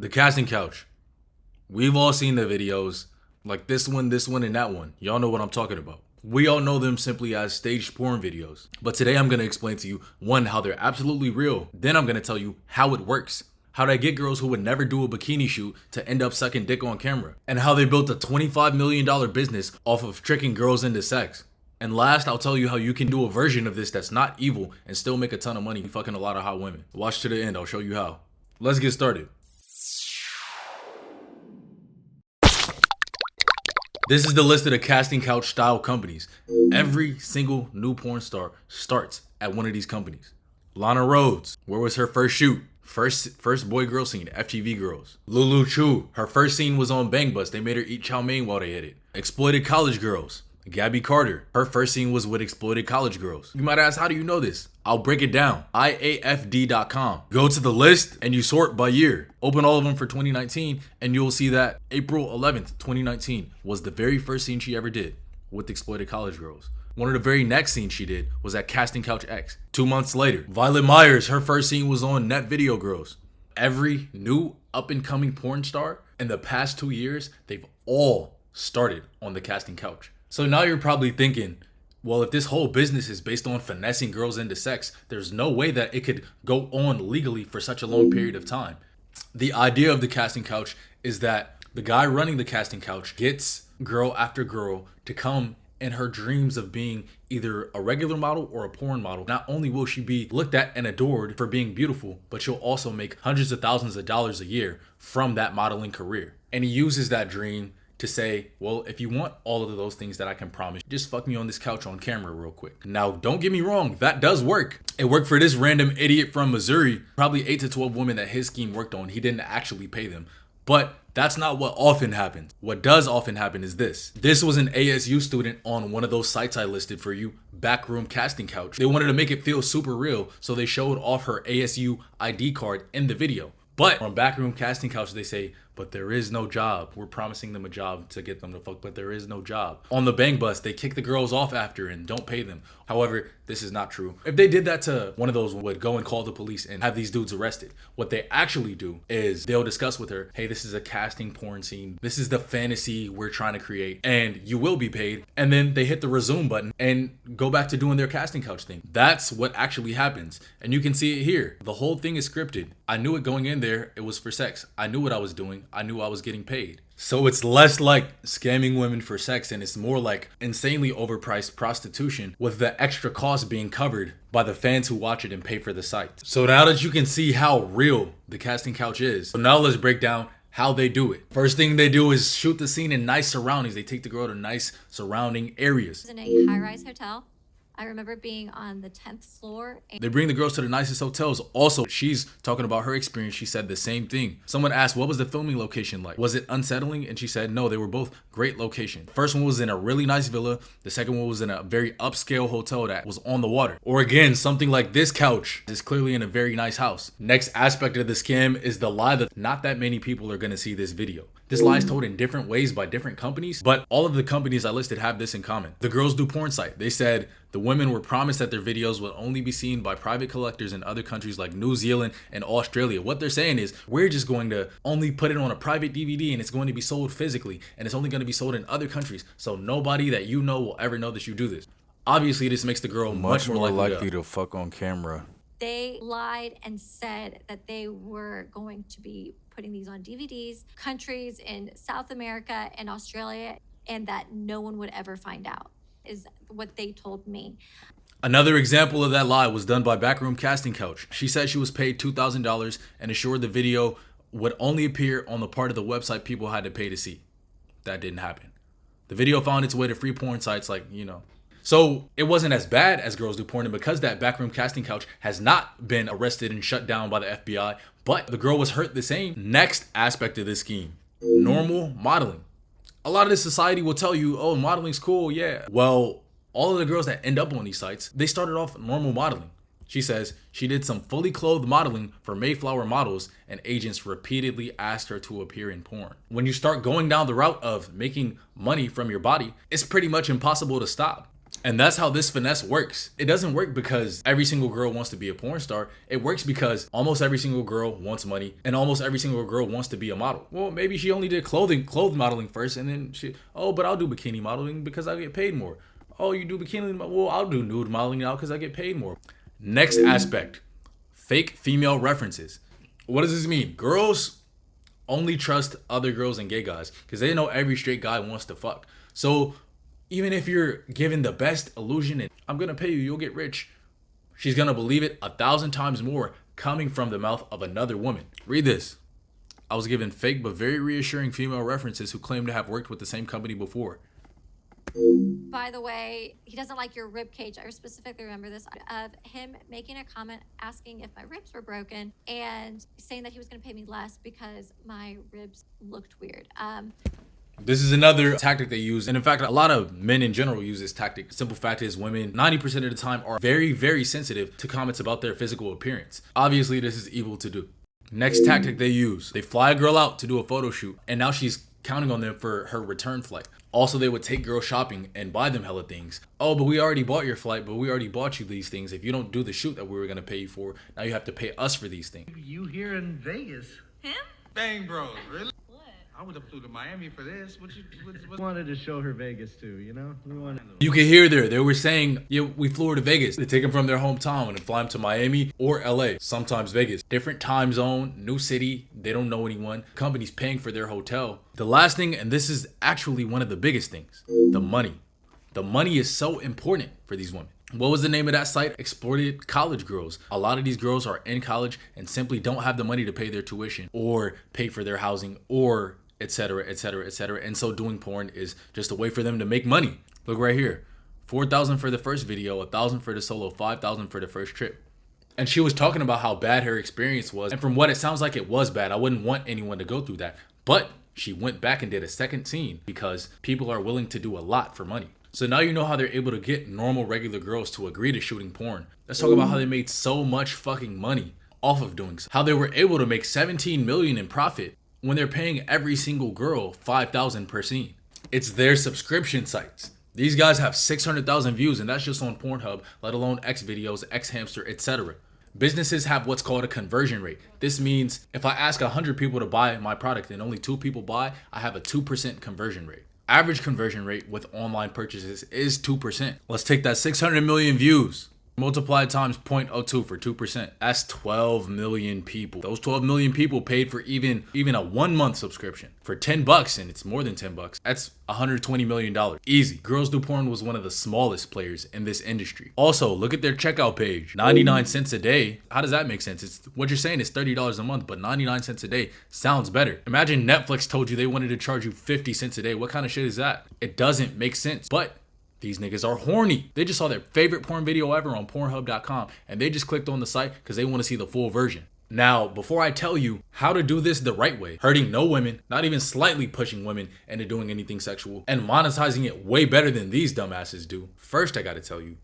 The casting couch. We've all seen the videos, like this one, and that one. Y'all know what I'm talking about. We all know them simply as staged porn videos. But today I'm going to explain to you, one, how they're absolutely real. Then I'm going to tell you how it works. How they get girls who would never do a bikini shoot to end up sucking dick on camera. And how they built a $25 million business off of tricking girls into sex. And last, I'll tell you how you can do a version of this that's not evil and still make a ton of money fucking a lot of hot women. Watch to the end, I'll show you how. Let's get started. This is the list of the casting couch style companies. Every single new porn star starts at one of these companies. Lana Rhoades, where was her first shoot? First boy girl scene, FTV Girls. Lulu Chu, her first scene was on Bang Bus. They made her eat chow mein while they hit it. Exploited College Girls. Gabby Carter, her first scene was with Exploited College Girls. You might ask, how do you know this? I'll break it down. IAFD.com. Go to the list and you sort by year. Open all of them for 2019 and you'll see that April 11th, 2019 was the very first scene she ever did with Exploited College Girls. One of the very next scenes she did was at Casting Couch X. 2 months later, Violet Myers, her first scene was on Net Video Girls. Every new up-and-coming porn star in the past 2 years, they've all started on the casting couch. So now you're probably thinking, well, if this whole business is based on finessing girls into sex, there's no way that it could go on legally for such a long period of time. The idea of the casting couch is that the guy running the casting couch gets girl after girl to come in her dreams of being either a regular model or a porn model. Not only will she be looked at and adored for being beautiful, but she'll also make hundreds of thousands of dollars a year from that modeling career. And he uses that dream to say, well, if you want all of those things that I can promise, just fuck me on this couch on camera real quick. Now, don't get me wrong, that does work. It worked for this random idiot from Missouri. Probably 8 to 12 women that his scheme worked on. He didn't actually pay them. But that's not what often happens. What does often happen is this. This was an ASU student on one of those sites I listed for you, Backroom Casting Couch. They wanted to make it feel super real, so they showed off her ASU ID card in the video. But on Backroom Casting Couch, they say, but there is no job. We're promising them a job to get them to fuck, but there is no job. On the Bang Bus, they kick the girls off after and don't pay them. However, this is not true. If they did that to one of those, would go and call the police and have these dudes arrested. What they actually do is they'll discuss with her, hey, this is a casting porn scene. This is the fantasy we're trying to create and you will be paid. And then they hit the resume button and go back to doing their casting couch thing. That's what actually happens. And you can see it here. The whole thing is scripted. I knew it going in there. It was for sex. I knew what I was doing. I knew I was getting paid. So it's less like scamming women for sex and it's more like insanely overpriced prostitution with the extra cost being covered by the fans who watch it and pay for the site. So now that you can see how real the casting couch is, so now let's break down how they do it. First thing they do is shoot the scene in nice surroundings. They take the girl to nice surrounding areas. In a high-rise hotel. I remember being on the 10th floor. They bring the girls to the nicest hotels. Also, she's talking about her experience. She said the same thing. Someone asked, what was the filming location like? Was it unsettling? And she said, no, they were both great locations. First one was in a really nice villa. The second one was in a very upscale hotel that was on the water. Or again, something like this couch is clearly in a very nice house. Next aspect of the scam is the lie that not that many people are going to see this video. This lie is told in different ways by different companies, but all of the companies I listed have this in common. The Girls Do Porn site. They said the women were promised that their videos would only be seen by private collectors in other countries like New Zealand and Australia. What they're saying is, we're just going to only put it on a private DVD and it's going to be sold physically and it's only going to be sold in other countries. So nobody that you know will ever know that you do this. Obviously, this makes the girl much more likely to fuck on camera. They lied and said that they were going to be putting these on DVDs, countries in South America and Australia, and that no one would ever find out, is what they told me. Another example of that lie was done by Backroom Casting Couch. She said she was paid $2,000 and assured the video would only appear on the part of the website people had to pay to see. That didn't happen. The video found its way to free porn sites like, So it wasn't as bad as Girls Do Porn, and because that Backroom Casting Couch has not been arrested and shut down by the FBI, but the girl was hurt the same. Next aspect of this scheme, normal modeling. A lot of this society will tell you, oh, modeling's cool, yeah. Well, all of the girls that end up on these sites, they started off normal modeling. She says she did some fully clothed modeling for Mayflower models and agents repeatedly asked her to appear in porn. When you start going down the route of making money from your body, it's pretty much impossible to stop. And that's how this finesse works. It doesn't work because every single girl wants to be a porn star. It works because almost every single girl wants money and almost every single girl wants to be a model. Well, maybe she only did clothes modeling first and then but I'll do bikini modeling because I get paid more. Oh, you do bikini? Well, I'll do nude modeling now because I get paid more. Next aspect, fake female references. What does this mean? Girls only trust other girls and gay guys because they know every straight guy wants to fuck. So even if you're given the best illusion and I'm gonna pay you, you'll get rich, she's gonna believe it 1,000 times more coming from the mouth of another woman. Read this. I was given fake but very reassuring female references who claim to have worked with the same company before. By the way, he doesn't like your rib cage. I specifically remember this of him making a comment asking if my ribs were broken and saying that he was going to pay me less because my ribs looked weird. This is another tactic they use. And in fact, a lot of men in general use this tactic. The simple fact is women 90% of the time are very, very sensitive to comments about their physical appearance. Obviously, this is evil to do. Next tactic they use. They fly a girl out to do a photo shoot and now she's counting on them for her return flight. Also, they would take girls shopping and buy them hella things. Oh, but we already bought your flight, but we already bought you these things. If you don't do the shoot that we were going to pay you for, now you have to pay us for these things. You here in Vegas? Him? Bang Bros, really? What? I would have flew to Miami for this. What wanted to show her Vegas too, you know? You can hear there, they were saying, yeah, we flew her to Vegas. They take them from their hometown and fly them to Miami or LA, sometimes Vegas. Different time zone, new city, they don't know anyone. Company's paying for their hotel. The last thing, and this is actually one of the biggest things, the money. The money is so important for these women. What was the name of that site? Exploited college girls. A lot of these girls are in college and simply don't have the money to pay their tuition or pay for their housing or etc., etc., etc. And so doing porn is just a way for them to make money. Look right here. 4,000 for the first video, 1,000 for the solo, 5,000 for the first trip. And she was talking about how bad her experience was. And from what it sounds like, it was bad. I wouldn't want anyone to go through that. But she went back and did a second scene because people are willing to do a lot for money. So now you know how they're able to get normal, regular girls to agree to shooting porn. Let's talk about how they made so much fucking money off of doing so. How they were able to make 17 million in profit when they're paying every single girl 5,000 per scene. It's their subscription sites. These guys have 600,000 views and that's just on Pornhub, let alone X videos, X hamster, etc. Businesses have what's called a conversion rate. This means if I ask 100 people to buy my product and only 2 people buy, I have a 2% conversion rate. Average conversion rate with online purchases is 2%. Let's take that 600 million views, multiply times 0.02 for 2%. That's 12 million people. Those 12 million people paid for even a 1 month subscription for $10, and it's more than $10. That's $120 million. Easy. Girls Do Porn was one of the smallest players in this industry. Also, look at their checkout page. 99 cents a day. How does that make sense? It's what you're saying is $30 a month, but 99 cents a day sounds better. Imagine Netflix told you they wanted to charge you 50 cents a day. What kind of shit is that? It doesn't make sense. But these niggas are horny. They just saw their favorite porn video ever on Pornhub.com and they just clicked on the site because they want to see the full version. Now, before I tell you how to do this the right way, hurting no women, not even slightly pushing women into doing anything sexual, and monetizing it way better than these dumbasses do, first I gotta tell you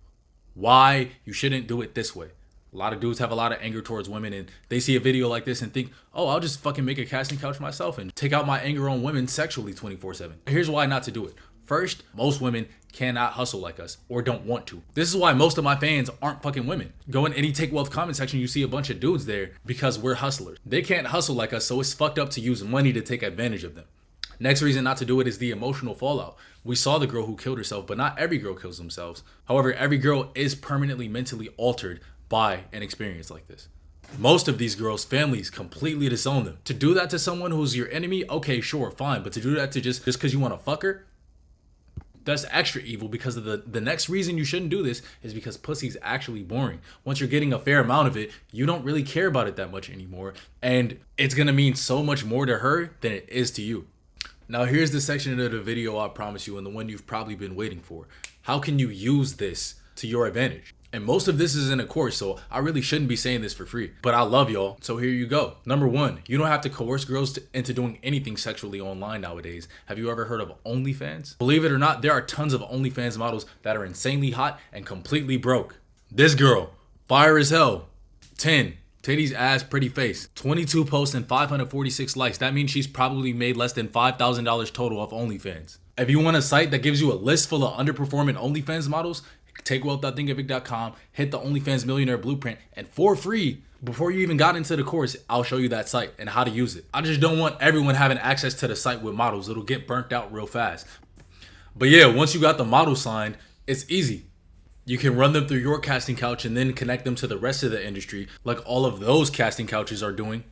why you shouldn't do it this way. A lot of dudes have a lot of anger towards women and they see a video like this and think, oh, I'll just fucking make a casting couch myself and take out my anger on women sexually 24/7. Here's why not to do it. First, most women cannot hustle like us or don't want to. This is why most of my fans aren't fucking women. Go in any Take Wealth comment section, you see a bunch of dudes there because we're hustlers. They can't hustle like us, so it's fucked up to use money to take advantage of them. Next reason not to do it is the emotional fallout. We saw the girl who killed herself, but not every girl kills themselves. However, every girl is permanently mentally altered by an experience like this. Most of these girls' families completely disown them. To do that to someone who's your enemy, okay, sure, fine. But to do that to just because you want to fuck her, that's extra evil because of the next reason you shouldn't do this is because pussy's actually boring. Once you're getting a fair amount of it, you don't really care about it that much anymore. And it's going to mean so much more to her than it is to you. Now here's the section of the video I promise you and the one you've probably been waiting for. How can you use this to your advantage? And most of this is in a course, so I really shouldn't be saying this for free. But I love y'all, so here you go. Number 1, you don't have to coerce girls into doing anything sexually online nowadays. Have you ever heard of OnlyFans? Believe it or not, there are tons of OnlyFans models that are insanely hot and completely broke. This girl, fire as hell. 10, titties, ass, pretty face. 22 posts and 546 likes. That means she's probably made less than $5,000 total off OnlyFans. If you want a site that gives you a list full of underperforming OnlyFans models, take wealth.thinkific.com, hit the OnlyFans Millionaire Blueprint, and for free, before you even got into the course, I'll show you that site and how to use it. I just don't want everyone having access to the site with models. It'll get burnt out real fast. But yeah, once you got the model signed, it's easy. You can run them through your casting couch and then connect them to the rest of the industry like all of those casting couches are doing.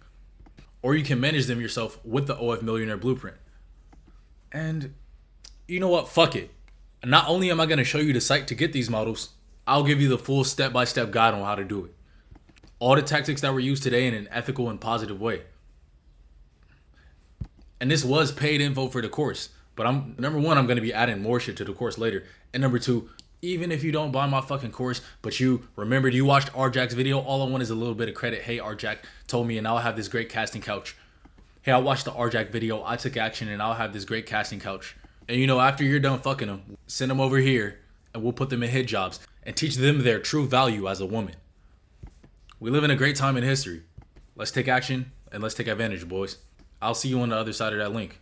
Or you can manage them yourself with the OF Millionaire Blueprint. And you know what? Fuck it. Not only am I going to show you the site to get these models, I'll give you the full step-by-step guide on how to do it. All the tactics that were used today in an ethical and positive way. And this was paid info for the course. But number one, I'm going to be adding more shit to the course later. And number two, even if you don't buy my fucking course, but you remembered you watched RJack's video, all I want is a little bit of credit. Hey, RJack told me and now I have this great casting couch. Hey, I watched the RJack video, I took action, and I'll have this great casting couch. And you know, after you're done fucking them, send them over here, and we'll put them in hit jobs and teach them their true value as a woman. We live in a great time in history. Let's take action, and let's take advantage, boys. I'll see you on the other side of that link.